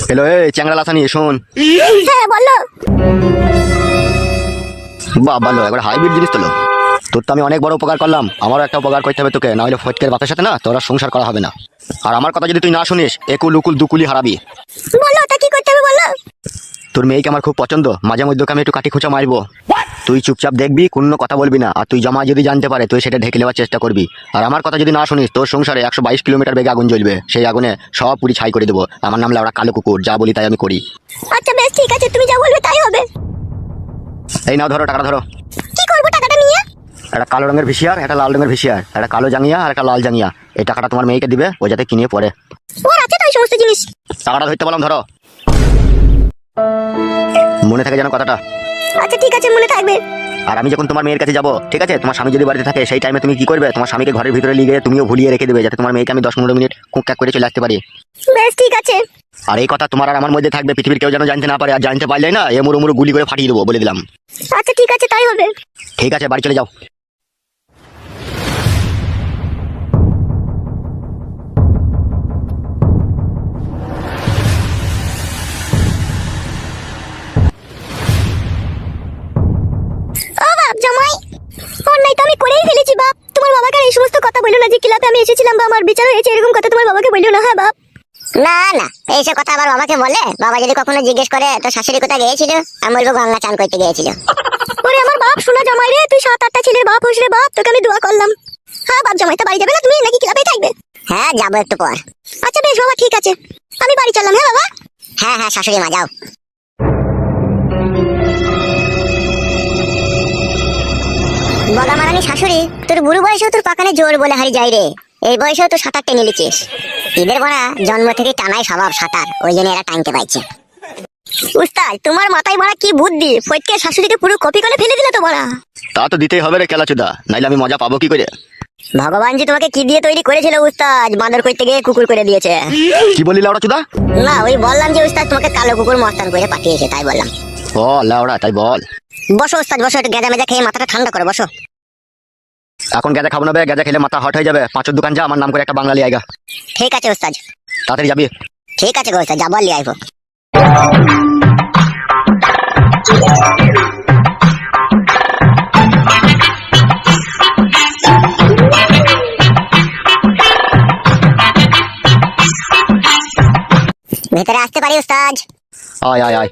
Hello, এই চ্যাংড়া লাসানি শোন। হ্যাঁ বলো। বাবা লো, একবার হাইব্রিড জিনিস তোলো। তোর তো আমি অনেক বড় উপকার করলাম, আমারও একটা উপকার করতে হবে তোকে, না হলে ফটকের বাপের সাথে না তোরা সংসার করা হবে না। আর আমার কথা যদি তুই না শুনিস, একুল উকুল দুকুলি হারাবি। বলো ওটা কি করতে হবে বলো। তোর মেয়েকে আমার খুব পছন্দ, মাঝে মধ্যে ওকে আমি একটু কাটি খোঁচা মারবো। তুই চুপচাপ দেখবি, কোনো কথা বলবি না। আর তুই জমা যদি জানতে পারে তুই সেটা ঢেকে নেওয়ার চেষ্টা করবি। আর আমার কথা যদি না শুনিস, তোর সংসারে 122 কিলোমিটার বেগে আগুন জ্বলবে। সেই আগুনে সব পুরি ছাই করে দেবো। আমার নাম লাউড়া কালো কুকুর, যা বলি তাই আমি করি। আচ্ছা বেশ ঠিক আছে, তুমি যা বলবে তাই হবে। এই নাও ধরো, টাকাটা ধরো। কি করবো টাকাটা নিয়ে? একটা কালো রঙের ভিসিয়ার, একটা লাল রঙের ভিসিয়ার, একটা কালো জাঙ্গিয়া আর একটা লাল জাঙ্গিয়া। এই টাকাটা তোমার মেয়েকে দিবে, ও যাতে কিনে পড়ে। ওর আছে তো এই সমস্ত জিনিস। টাকাটা ধরতে বললাম, ধরো। মনে থাকে যেন কথাটা। আচ্ছা ঠিক আছে, মনে থাকবে। আর আমি যখন তোমার মেয়ের কাছে যাবো, ঠিক আছে, তোমার স্বামী যদি বাড়িতে থাকে, সেই টাইমে তুমি কি করবে, তোমার স্বামীকে ঘরের ভিতরে নিয়ে গিয়ে তুমিও ভুলিয়ে রেখে দেবে, যাতে তোমার মেয়েকে আমি 10-15 মিনিট কুক করে চলে আসতে পারি। বেশ ঠিক আছে। আর এই কথা তোমার আর আমার মধ্যে থাকবে, পৃথিবীর কেউ যেন জানতে না পারে। আর জানতে পারলে না, এমুর উমুর গুলি করে ফাটিয়ে দেবো, বলে দিলাম। আচ্ছা ঠিক আছে, তাই হবে। ঠিক আছে, বাড়ি চলে যাও। ও বাপ জামাই, অন্যায় তো আমি করেই ফেলেছি বাপ। তোমার বাবাকে আর এই সমস্ত কথা বলো না যে ক্লাবে আমি এসেছিলাম বা আমার বিচার হয়েছে, এরকম কথা তোমার বাবাকে বলো না। হ্যাঁ বাপ। না না, এইসব কথা আবার বাবাকে বলে? বাবা যদি কখনো জিজ্ঞেস করে তো শাশুড়ি কোথায় গিয়েছিল, আমি বলবো গঙ্গা চান করতে গিয়েছিল। ওরে আমার বাপ শোনা জামাই রে, তুই 7-8টা ছেলের বাপ হোস রে বাপ, তোকে আমি দোয়া করলাম। হ্যাঁ বাপ জামাই, তো বাড়ি যাবে না তুমি, নাকি ক্লাবেই থাকবে? হ্যাঁ যাবো একটু পর। আচ্ছা বেশ বাবা, ঠিক আছে, আমি বাড়ি চললাম। হ্যাঁ বাবা। হ্যাঁ হ্যাঁ শাশুড়ি মা যাও। বগা মারানি শাশুড়ি, তোর বুড়ো বয়সেও তোর পাকানে জোর বলে হারি যাই রে। এই বয়সেও তো সাঁতার টেনে নিচ্ছিস। এদের বড়া জন্ম থেকে টানাই স্বভাব সাঁতার, ওই জন্য এরা টানতে পাইছে। উস্তাদ তোমার মাথায় মারা কি বুদ্ধি, ফটকে শাশুড়িকে পুরো কপি করে ফেলে দিলে তো বড়া। তা তো দিতেই হবে রে খেলাচুদা, নাইলে আমি মজা পাবো কি করে? ভগবান জি তোমাকে কি দিয়ে তৈরি করেছিল উস্তাদ, বাঁদর করতে গিয়ে কুকুর করে দিয়েছে। কি বললি লাউড়া চুদা? না ওই বললাম যে উস্তাদ তোমাকে কালো কুকুর মস্তান করে পাঠিয়েছে, তাই বললাম। ও লাউড়া, তাই বল। বসো উস্তাদ বসো, একটু গেঁজা মেজা খেয়ে মাথাটা ঠান্ডা করে বসো। এখন গেজা খাবো না বে, গেজা খেলে মাথা হট হয়ে যাবে। 5 দোকান যা, আমার নাম করে একটা বাঙালি আইগা। ঠিক আছে উস্তাদ। তাড়াতাড়ি যাবি। ঠিক আছে গো উস্তাদ, যাবো আর লিয়ে আইবো। ভেতরে আসতে পারি উস্তাদ? আয় আয় আয়।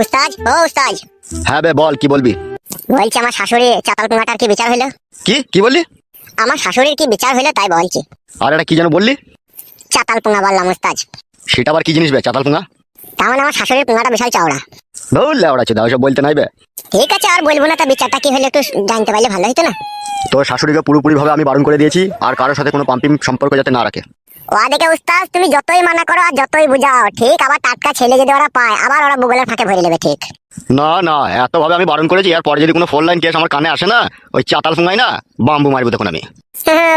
উস্তাদ, ও উস্তাদ, হ্যাঁ বে বল, কি বলবি? বলছি আমার শাশুড়ি চাতাল পুঙ্গাটার কি বিচার হইলো? কি বললি? আমার শাশুড়ির কি বিচার হইলো তাই বলছি। আর এটা কি যেন বললি? চাতাল পুঙ্গা বললাম উস্তাদ। সেটা আবার কি জিনিস বে, চাতাল পুঙ্গা? তার মানে আমার শাশুড়ির পুঙ্গাটা বিশাল চওড়া। বল লাউড়া চুদা, ওইসব বলতে নাই বে। ঠিক আছে আর বলবো না, তা বিচারটা কি হলো একটু জানতে পারলে ভালো হতো না? তোর শাশুড়িকে পুরোপুরি ভাবে আমি বারণ করে দিয়েছি, আর কারোর সাথে কোনো পাম্পিং সম্পর্ক যাতে না রাখে। ওরা দেখে উস্তাদ তুমি যতই মানা করো আর যতই বুঝাও, ঠিক আবার টাটকা ছেলে যদি ওরা পায়, আবার ওরা বুগলের ফাঁকে ভরে নেবে। ঠিক না না, এত ভাবে আমি বারণ করেছি, আর পরে যদি কোনো ফোন লাইন কেস আমার কানে আসে না, ওই চাতাল পুঙ্গাই না বাম্বু মারবো তখন আমি।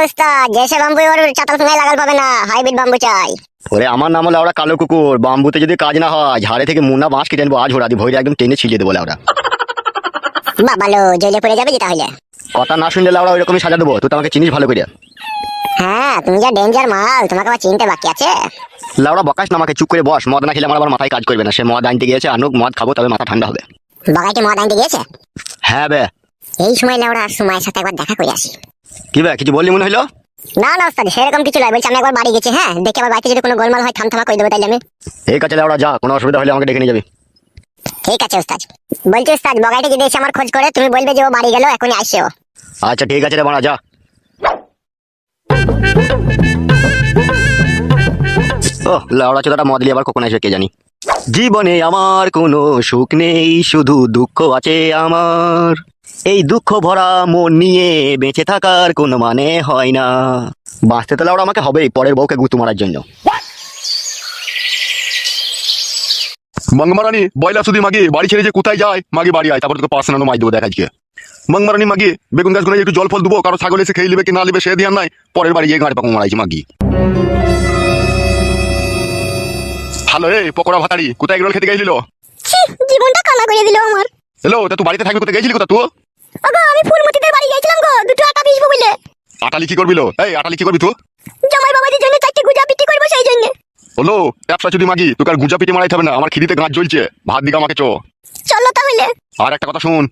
উস্তাদ যেসে বাম্বু ওর চাতাল পুঙ্গায় লাগাল পাবে না, হাইব্রিড বাম্বু চাই। ওরে আমার নাম হলো ওরা কালো কুকুর, বাম্বুতে যদি কাজ না হয় ঝাড়ে থেকে মুন্না বাঁশ কেটে নেবো, আজ ঘোড়া দি ভৈরে একদম টেনে ছিলিয়ে দেবো লাউড়া। বাবালো জেলে পড়ে যাবে যেটা হইলে। কথা না শুনলে লাউড়া ওইরকমই সাজা দেবো, তুই তো আমাকে চিনিস ভালো করে। হ্যাঁ তুমি যা ডেঞ্জার মাল, তোমাকে আবার চিনতে বাকি আছে। লাউড়া বকাস না আমাকে, চুপ করে বস। মদ না খেলে আমার আবার মাথায় কাজ করবে না। সে মদ আনতে গিয়েছে, আনুক, মদ খাবো তবে মাথা ঠান্ডা হবে। বাগাইকে মদ আনতে গিয়েছে? হ্যাঁ বে। এই সময় লেওড়া সময়ের সাথে একবার দেখা করে আসি। কি বে, কিছু বললি মনে হইলো? না না উস্তাদ সেরকম কিছু নয়, বলছি আমি একবার বাড়ি গেছি। হ্যাঁ দেখে আবার বাড়িতে যদি কোনো গোলমাল হয় থামথামা করে দেবো তাইলে আমি। ঠিক আছে লাউড়া, যা, কোনো অসুবিধা হলে আমাকে ডেকে নিয়ে যাবি। ঠিক আছে উস্তাদ। বলছি উস্তাদ বগাইটা যদি এসে আমার খোঁজ করে, তুমি বলবে যে ও বাড়ি গেল, এখনই আসছে ও। আচ্ছা ঠিক আছে রে বাড়া, যা। ও লাউড়া চোদাটা মদ নিয়ে আবার কখন আসবে কে জানি। জীবনে আমার কোনো সুখ নেই, শুধু দুঃখ আছে আমার। এই দুঃখ ভরা মন নিয়ে বেঁচে থাকার কোনো মানে হয় না। বাঁচতে তো লাউড়া আমাকে হবেই, পরের বউকে গুতু মারার জন্য। মঙ্গমারানি বয়লা শুধু মাগি বাড়ি ছেড়ে যে কোথায় যায়, মাগি বাড়ি আয়, তারপর তোকে পার্সোনাল মাই দেবো দেখ আজকে। মঙ্গমারানি মাগি বেগুন গাছ গুলো একটু জল ফল দেবো, কারো ছাগল এসে খেয়ে নেবে কি না নেবে সে ধ্যান নাই, পরের বাড়ি গিয়ে গাড়ি পাকো মারাইছি মাগি। হ্যালো এই পকোড়া ভাতাড়ি, কোথায় এগরোল খেতে গেছিল? ছি, জীবনটা কানা করে দিল আমার। হ্যালো, তা তুই বাড়িতে থাকবি, কোথায় গেছিলি কোথা তুই? ওগো আমি ফুলমতিদের বাড়ি গেছিলাম গো, দুটো আটা পিসবো বলে। আটালি কি করবিল? এই আটালি কি করবি তুই? জামাই বাবাজির জন্য 4টে গুজা পিটি করবো সেই জন্য। হলো ব্যবসা যদি মাগি তোকে আর গুজা পিটি মারাইতে হবে না, আমার খিদিতে গাঁট জ্বলছে, ভাত দিকে আমাকে চো। চলো তাহলে। আর একটা কথা শুন,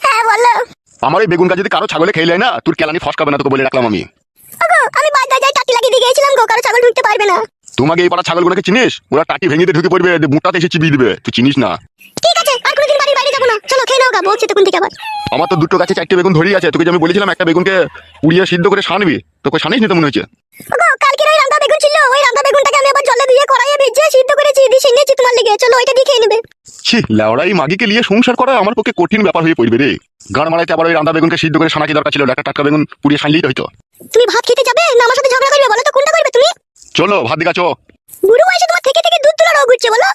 হ্যাঁ বলো। আমার এই বেগুন গাছ যদি কারো ছাগলে খেয়ে নেয় না, তোর কেলানি ফসকাবে না, তোকে বলে রাখলাম আমি। ওগো আমি বাজার যাই টাটি লাগিয়ে দিয়ে গেছিলাম গো, কারো ছাগল ঢুকতে পারবে না। তোমাকে এই পাড়া ছাগলগুলোকে চিনিস? ওরা টাটি ভেঙে দিয়ে ঢুকে পড়বে, বুটাতে এসে চিবিয়ে দিবে, তুই চিনিস না। ঠিক আছে, আর কোনোদিন বাড়ির বাইরে যাবো না। চলো খেয়ে নাও গা, বলছি তখন থেকে আবার। আমার তো দুটো গাছে 4টে বেগুন ধরেই আছে, তোকে যে আমি বলেছিলাম একটা বেগুনকে পুড়িয়ে সিদ্ধ করে সানবি, তোকে সানিস নি তো মনে হচ্ছে। ওগো কালকে ওই রান্না বেগুন ছিল, ওই রান্না বেগুনটাকে আমি আবার জলে দিয়ে কড়াইয়ে ভেজে সিদ্ধ করেছি, দিয়ে সিনেছি তোমার লেগে। চলো ওইটা দিয়ে খেয়ে নেবে। ছি লেওড়াই মাগিকে নিয়ে সংসার করা আমার পক্ষে কঠিন ব্যাপার হয়ে পড়বে রে। গান মারাইতে আবার ওই রান্না বেগুনকে সিদ্ধ করে সানা কি দরকার ছিল? একটা টাটকা বেগুন পুড়িয়ে সানলেই তো হইতো। তুমি ভাত খেতে যাবে না আমার সাথে ঝগড়া করবে? বলো তো কোনটা করবে তুমি? চলো ভাত দিকা চো। বুড়ো বয়সে তোমার থেকে থেকে দুধ তোলা রোগ উঠছে বলো।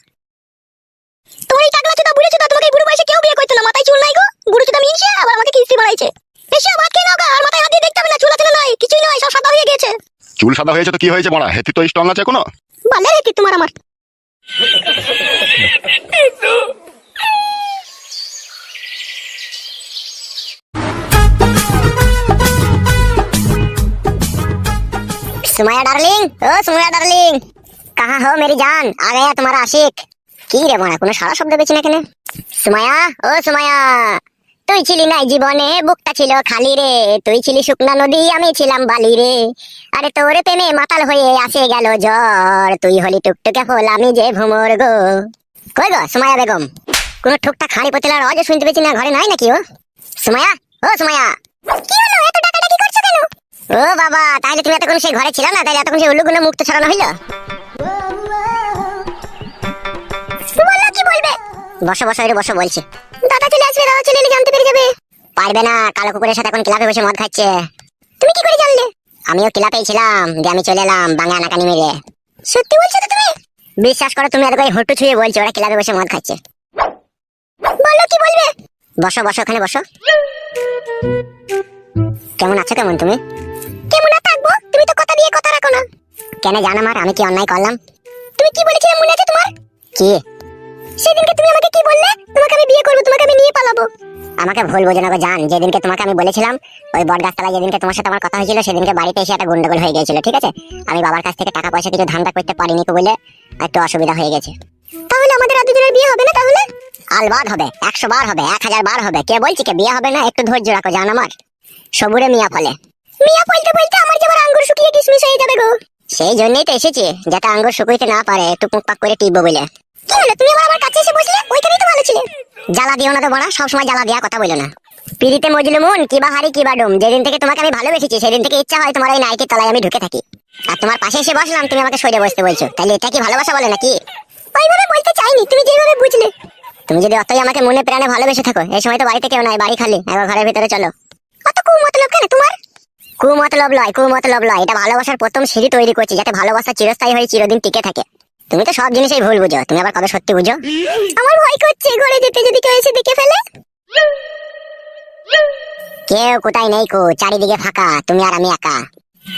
তোমার এই টাকলা চোদা বুড়ো চোদা, তোমাকে এই বুড়ো বয়সে কেউ বিয়ে করতো না। মাথায় চুল নাই গো, বুড়ো চোদা মিনছে আবার আমাকে কিস্তি মারাইছে। এসে ভাত খেয়ে নাও গা, আর মাথায় হাত দিয়ে দেখতে হবে না, চুল আছে না নাই, কিছুই নয়, সব সাদা হয়ে গেছে। চুল সাদা হয়েছে তো কি হয়েছে বড়া, হেতি তো স্ট্রং আছে এখনো। ভালো রেখে তোমার আমার। सुमाया डार्लिंग, ओ सुमाया डार्लिंग, कहाँ हो मेरी जान? आ गया तुम्हारा आशिक। কি রে মনে কোনো সারা শব্দ পেছি না কেন? সুমায়া, ও সুমায়া, তুই ছিলি না জীবনে, বুকটা ছিল খালি রে, তুই ছিলি শুকনা নদী, আমি ছিলাম বালি রে। আরে তোরে প্রেমে মাতাল হয়ে আসে গেল জ্বর, তুই হলি টুকটুকে ফুল, আমি যে ভুমর গো। কই গো সুমায়া বেগম? কোন ঠুকটা খাড়ি পতেলার আওয়াজ শুনতে পেছি না, ঘরে নাই নাকি ও? সুমায়া, ও সুমায়া, কি হলো এত ডাকাডাকি করছো কেন? ও বাবা, তাহলে তুমি এতক্ষণ সেই ঘরে ছিল না, তাহলে এতক্ষণ সেই উল্লুগুলো মুক্ত ছড়ানো হইলো। বলো কি বলবে? বসো বসো, এর বসো বলছি। দাদা চলে আসবে, দাদা চলে এলে জানতে পেরে যাবে। পারবে না, কালো কুকুরের সাথে এখন ক্লাবে বসে মদ খাচ্ছে। তুমি কি করে জানলে? আমিও ক্লাবেই ছিলাম, দিয়ে আমি চলে এলাম বাংলা নাকানি মেরে। সত্যি বলছো তো তুমি? বিশ্বাস করো, তুমি এত করে হটু ছুঁয়ে বলছো ওরা ক্লাবে বসে মদ খাচ্ছে। বলো কি বলবে? বসো বসো, ওখানে বসো। কেমন আছো কেমন তুমি? কেমন আর থাকবো, তুমি তো কথা দিয়ে কথা রাখো না। কেন জানো আমার আমি কি অন্যায় করলাম? তুমি কি বলেছিলে মনে আছে তোমার? কি? সেদিনকে তুমি আমাকে কি বললে? তোমাকে আমি বিয়ে করব, তোমাকে আমি নিয়ে পালাবো। আমাকে ভুল বোঝো না গো জান, যেদিনকে তোমাকে আমি বলেছিলাম ওই বটগাছতলায় যেদিনকে তোমার সাথে আমার কথা হয়েছিল, সেদিনকে বাড়িতে এসে একটা গন্ডগোল হয়ে গিয়েছিল, ঠিক আছে? আমি বাবার কাছ থেকে টাকা পয়সা কিছু ধান্দা করতে পারিনি বলে একটু অসুবিধা হয়ে গেছে। তাহলে আমাদের আর দুজনের বিয়ে হবে না? তাহলে আলবাদ হবে, 100 বার হবে, 1000 বার হবে। কে বলছি কে বিয়ে হবে না? একটু ধৈর্য রাখো জান আমার। সবুরে মিয়া ফলে। মিয়া বলতে বলতে আমার যেবার আঙ্গুর শুকিয়ে কিশমিশ হয়ে যাবে গো। সেই জন্যই তো এসেছি, যাতে আঙ্গুর শুকাইতে না পারে, একটু পুকপাক করে টিপবো বলে। কি হলো তুমি আবার আমার কাছে এসে বসলে? ওইখানেই তো ভালো ছিলে। জ্বালা দিও না তো বড়া, সবসময় জ্বালা দেওয়া কথা বলো না। পিড়িতে মজলু মন কিবা হারি কিবা ডুম, যেদিন থেকে তোমাকে আমি ভালোবেসেছি সেদিন থেকে ইচ্ছা হয় তোমার এই নাইটির তলায় আমি ঢুকে থাকি। আর তোমার পাশে এসে বসলাম, তুমি আমাকে সরে বসতে বলছো, তাহলে এটা কি ভালোবাসা বলে নাকি? ওইভাবে বলতে চাইনি, তুমি যেভাবে বুঝলে। তুমি যদি অতই আমাকে মনে প্রাণে ভালোবেসে থাকো, এই সময় তো বাড়িতে কেউ নাই, বাড়ি খালি, একবার ঘরের ভিতরে চলো। অত কুমতলব কেন তোমার? কুমতলব লয়, কুমতলব লয়, এটা ভালোবাসার প্রথম সিঁড়ি তৈরি করছি, যাতে ভালোবাসা চিরস্থায়ী হয়ে চিরদিন টিকে থাকে। তুমি তো সব জিনিসই ভুল বুঝো, তুমি আবার কবে সত্যি বুঝো? আমার ভয় করছে ঘরে যেতে, যদি কেউ এসে দেখে ফেলে। কেউ কোথায় নেই কো, চারিদিকে ফাঁকা, তুমি আর আমি একা।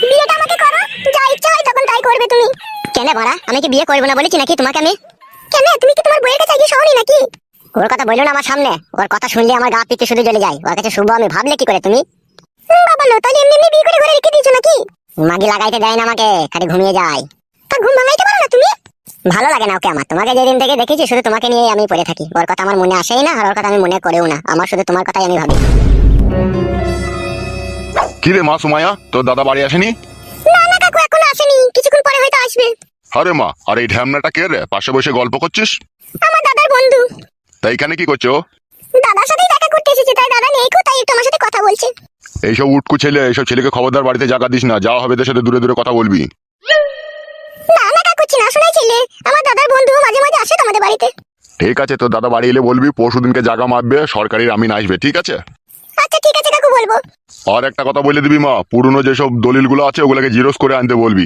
বিয়েটা আমাকে করো, যা ইচ্ছা হয় তখন তাই করবে তুমি। কেন বড়া, আমি কি বিয়ে করবো না বলেছি নাকি তোমাকে আমি? কেন, তুমি কি তোমার বইয়ের কাছে গিয়ে শোনি নাকি? ওর কথা বললো না আমার সামনে, ওর কথা শুনলে আমার গা পিত্তে শুধু জ্বলে যায়। ওর কাছে শুভ আমি ভাবলে কি করে তুমি? বাবা লো, তাহলে এমনি এমনি বিয়ে করে ঘরে রেখে দিয়েছো নাকি? মাগি লাগাইতে দেয় না আমাকে, খালি ঘুমিয়ে যায়। তা ঘুম ভাঙাইতে পারো না তুমি? ভালো লাগে না ওকে আমার, তোমাকে যেদিন থেকে দেখেছি শুধু তোমাকে নিয়ে আমি পড়ে থাকি। ওর কথা আমার মনে আসেই না, আর ওর কথা আমি মনে করেও না, আমার শুধু তোমার কথাই আমি ভাবি। কি রে মা সুমায়া, তোর দাদা বাড়ি আসেনি? না না কাকু, এখনো আসেনি, কিছুক্ষণ পরে হয়তো আসবে। আরে মা, আর এই ঢ্যামনাটা কে রে, পাশে বসে গল্প করছিস? আমার দাদার বন্ধু। তাই এখানে কি করছো? দাদার সাথেই দেখা করতে এসেছে, তাই দাদা নেই কো, তাই একটু আমার সাথে কথা বলছে। এইসব উটকু ছেলে, এইসব ছেলেকে খবরদার বাড়িতে জায়গা দিস না, যা হবে এদের সাথে দূরে দূরে কথা বলবি। না না কাকু, চিনা শোনাই ছেলে, আমার দাদার বন্ধু, মাঝে মাঝে আসে তোমাদের বাড়িতে। ঠিক আছে, তোর দাদা বাড়ি এলে বলবি পরশুদিনকে জায়গা মাপবে, সরকারি আমিন আসবে, ঠিক আছে? আচ্ছা ঠিক আছে কাকু, বলবো। আর একটা কথা বলে দিবি মা, পুরনো যেসব দলিলগুলো আছে ওগুলোকে জিরোস করে আনতে বলবি।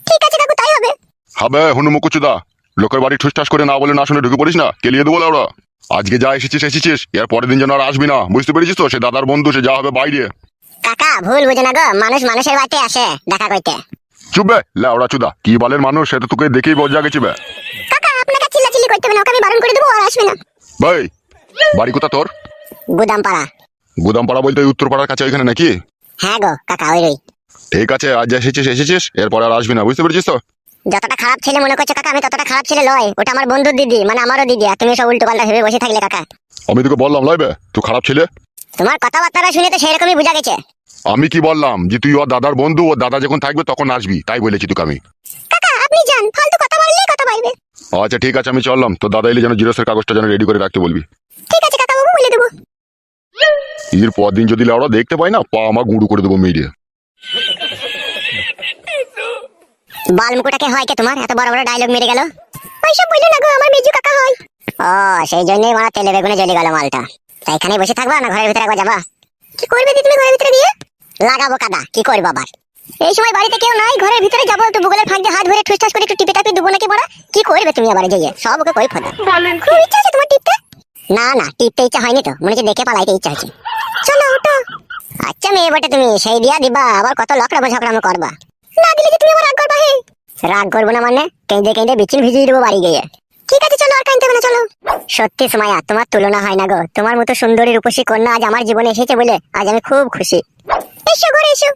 ঠিক আছে কাকু, তাই হবে। হবে হুনুমুকুচুদা, লোকের বাড়ি ঠুসঠাস করে না বলে না শুনে ঢুকে পড়িস না, কেলিয়ে দেবো ওরা। আজকে যা এসেছিস এসেছিস, এর পরের দিন যেন আর আসবি না, বুঝতে পেরেছিস তো? সে দাদার বন্ধু, সে যা হবে বাইরে। কাকা ভুল বুঝে না গো, মানুষ মানুষের বাড়িতে আসে দেখা করতে। চুপবে লেওড়া চুদা, কি বালের মানুষ, সে তো তোকে দেখেই বজ্জা গেছি বে। কাকা আপনাকে চিল্লাচিল্লি করতে হবে না, ওকে আমি বারণ করে দেবো, আর আসবে না। ভাই বাড়ি কোথা তোর? গুদামপাড়া। গুদামপাড়া বলতে ওই উত্তরপাড়ার কাছে ওইখানে নাকি? হ্যাঁ গো কাকা, ওই ঠিক আছে, আজ এসেছিস এসেছিস, এরপর আর আসবি না, বুঝতে পেরেছিস তো? যতটা খারাপ ছেলে মনে করছো কাকা আমি ততটা খারাপ ছেলে লয়, ওটা আমার বন্ধুর দিদি, মানে আমারও দিদি, আর তুমি সব উল্টো পাল্টা ভেবে বসে থাকলে কাকা। আমি তোকে বললাম লইবে তুই খারাপ ছেলে? তোমার কথাবার্তা শুনে তো সেরকমই বোঝা গেছে। আমি কি বললাম যে তুই ওর দাদার বন্ধু, ওর দাদা যখন থাকবে তখন আসবি, তাই বলেছি তোকে আমি। কাকা আপনি যান, ফালতু কথা বললেই কথা বলবে। আচ্ছা ঠিক আছে, আমি চললাম, তো দাদা এলে যেন জিরোসের কাগজটা যেন রেডি করে রাখতে বলবি। ঠিক আছে কাকা বাবু, বলে দেবো। ঈদের পর দিন যদি লাউড়া দেখতে পাই না, পা আমার গুঁড়ো করে দেবো মেরে। বালমুকুটাকে হয় কে তোমার, এত বড় বড় ডায়লগ মেরে গেল? ওইসব বললো না গো, আমার মেজু কাকা হয়। ও সেই জন্যই মারা তেলে বেগুনে জ্বলে গেল মালটা। তাই এখানে বসে থাকবা না ঘরের ভিতরে একবার যাবা? কি করবে দি তুমি ঘরের ভিতরে গিয়ে? লাগাবো কাদা, কি করবো আবার? এই সময় বাড়িতে কেউ নাই, ঘরের ভিতরে যাবো, একটু বুগলের ফাঁক দিয়ে হাত ধরে ঠুসঠাস করে একটু টিপে টাপি দেবো নাকি বড়া? কি করবে তুমি আবার যাইয়ে? সব ওকে কই ফোদা। খুব ইচ্ছা আছে তোমার টিপতে? না না, টিপতে ইচ্ছা হয়নি তো, মনে হচ্ছে দেখে পালাইতে ইচ্ছা হচ্ছে। চলো ওঠো। আচ্ছা মেয়ে বটে তুমি, সেই দিয়া দিবা, আবার কত লকড়াবো ঝগড়ামো করবা। না দিলে কি তুমি আবার রাগ করবা? হে রাগ করবো না মানে, কেঁদে কেঁদে বিচিন ভিজিয়ে দেবো বাড়ি গিয়ে। ঠিক আছে চলো, আর কাঁদতে হবে না, চলো। সত্যি সুমাইয়া, তোমার তুলনা হয় না গো, তোমার মতো সুন্দরী রূপসী কন্যা আজ আমার জীবনে এসেছে বলে আজ আমি খুব খুশি। এসো ঘরে এসো।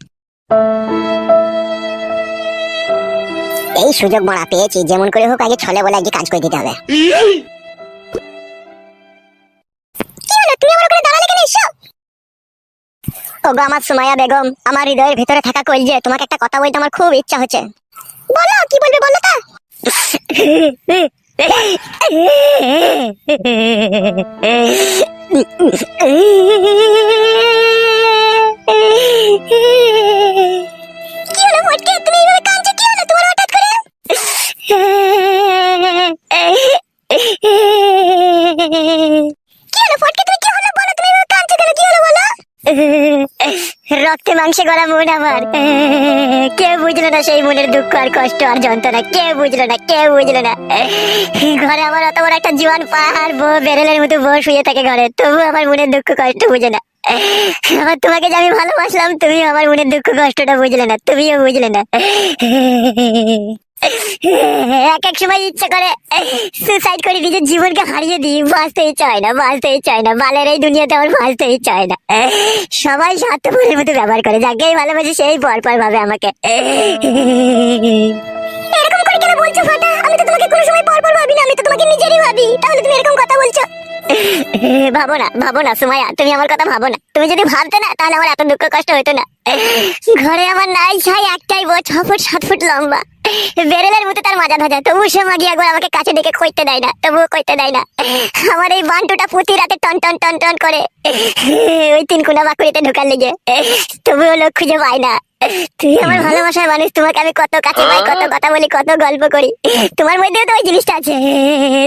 এই সুযোগ মারা পেয়েছি, যেমন করে হোক আগে ছলে বলে আজকে কাজ করে দিতে হবে। কি হলো, তুমি আমার ওখানে দাঁড়ালে কেন? এসো। ওগো আমার সুমাইয়া বেগম, আমার হৃদয়ের ভিতরে থাকা কলজে, তোমাকে একটা কথা বলতে আমার খুব ইচ্ছা হচ্ছে। বলো, কি বলবে বলো তা। কি হলো ফটকে, তুমি এইভাবে কাঁদছো, কি হলো তোমার হঠাৎ করে? কি হলো ফটকে, তুমি কি হলো বলো, তুমি এইভাবে কাঁদছো কেন, কি হলো বলো? রক্তে মাংসে গড়া মন আমার, কেউ বুঝলো না সেই মনের দুঃখ আর কষ্ট আর যন্ত্রণা, কেউ বুঝলো না, কেউ বুঝলো না। ঘরে আমার অত বড় একটা জোয়ান পাহাড় বউ, বেরেলের মতো বউ শুয়ে থাকে ঘরে, তবু আমার মনের দুঃখ কষ্ট বুঝে না। আমার তোমাকে যে আমি ভালোবাসলাম, তুমি আমার মনের দুঃখ কষ্টটা বুঝলে না, তুমিও বুঝলে না। এক এক সময় ইচ্ছা করে সুসাইড করে নিজের জীবনকে হারিয়ে দিই, বাঁচতে ইচ্ছা হয় না, বাঁচতে ইচ্ছা হয় না, বালের এই দুনিয়াতে আমার বাঁচতে ইচ্ছা হয় না। সবাই স্বার্থপরের মতো ব্যবহার করে, যাকেই ভালোবাসে সেই পরপর ভাবে আমাকে। এরকম করে কেন বলছো ফাটা? আমি তো তোমাকে কোনো সময় পরপর ভাবি না, আমি তো তোমাকে নিজেরই ভাবি, তাহলে তুমি এরকম কথা বলছো? ভাবো না, ভাবো না সুমাইয়া, তুমি আমার কথা ভাবো না। তুমি যদি ভাবতে না, তাহলে আমার এত দুঃখ কষ্ট হতো না। ঘরে আমার নাই ছাই একটাই বউ, 6 ফুট 7 ফুট লম্বা, বেরেলের মতো তার মাজা ধাজা, তবু সে মাগি একবার আমাকে কাছে ডেকে কইতে দেয় না, তবুও কইতে দেয় না। আমার এই বান্টুটা প্রতি রাতে টন টন টন টন করে ওই 3 কোনা বাকুড়িতে ঢোকার লেগে, তবুও লোক খুঁজে পায় না। তুমি আমার ভালোবাসার মানুষ, তোমাকে আমি কত কাছে পাই, কত কথা বলি, কত গল্প করি, তোমার মধ্যেও তো ওই জিনিসটা আছে,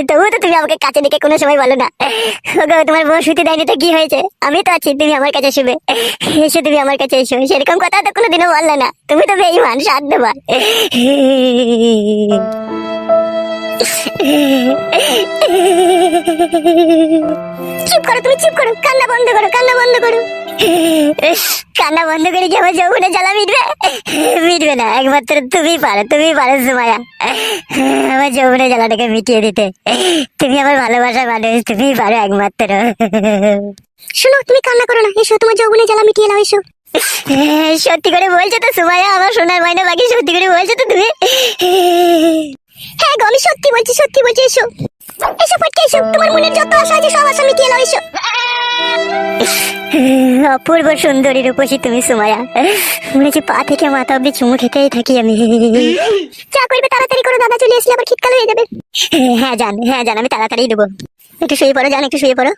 তবুও তো তুমি আমাকে কাছে ডেকে কোনো সময় বলো না। ওগো তোমার বউ শুতে দেয়নি তো কি হয়েছে, আমি তো আছি, তুমি আমার কাছে শুবে, এসো তুমি আমার কাছে এসো, সেরকম কথা তো কোনোদিনও বললে না, তুমি তো বেঈমান সাধ্যবান। চুপ করো, তুমি চুপ করো, কান্না বন্ধ করো, কান্না বন্ধ করো। কান্না বন্ধ করে কি আমার যৌবনে জ্বালা মিটবে? মিটবে না, একমাত্র তুমি পারো, তুমি পারো সুমাইয়া আমার যৌবনে জ্বালাটাকে মিটিয়ে দিতে। তুমি আমার ভালোবাসার মানুষ, তুমি পারো একমাত্র। শোনো, তুমি কান্না করো না, এসো তোমার যৌবনে জ্বালা মিটিয়ে নাও, এসো। সত্যি করে বলছো তো সুমাইয়া, আমার সোনার ময়না বাকি, সত্যি করে বলছো তো তুমি? হ্যাঁ গো, আমি সত্যি বলছি, সত্যি বলছি, এসো এসো ফটকে, এসো, তোমার মনের যত আশা আছে সব আশা মিটিয়ে নাও, এসো। অপূর্ব সুন্দরী রূপসী তুমি সুমাইয়া, মনে হচ্ছে পা থেকে মাথা অব্দি চুমু খেতেই থাকি আমি। চা করবে তাড়াতাড়ি করো, দাদা চলে আসলে আবার শীতকাল হয়ে যাবে। হ্যাঁ জান, হ্যাঁ জান, আমি তাড়াতাড়ি দেবো। একটু শুয়ে পড়ো জান, একটু শুয়ে পড়ো।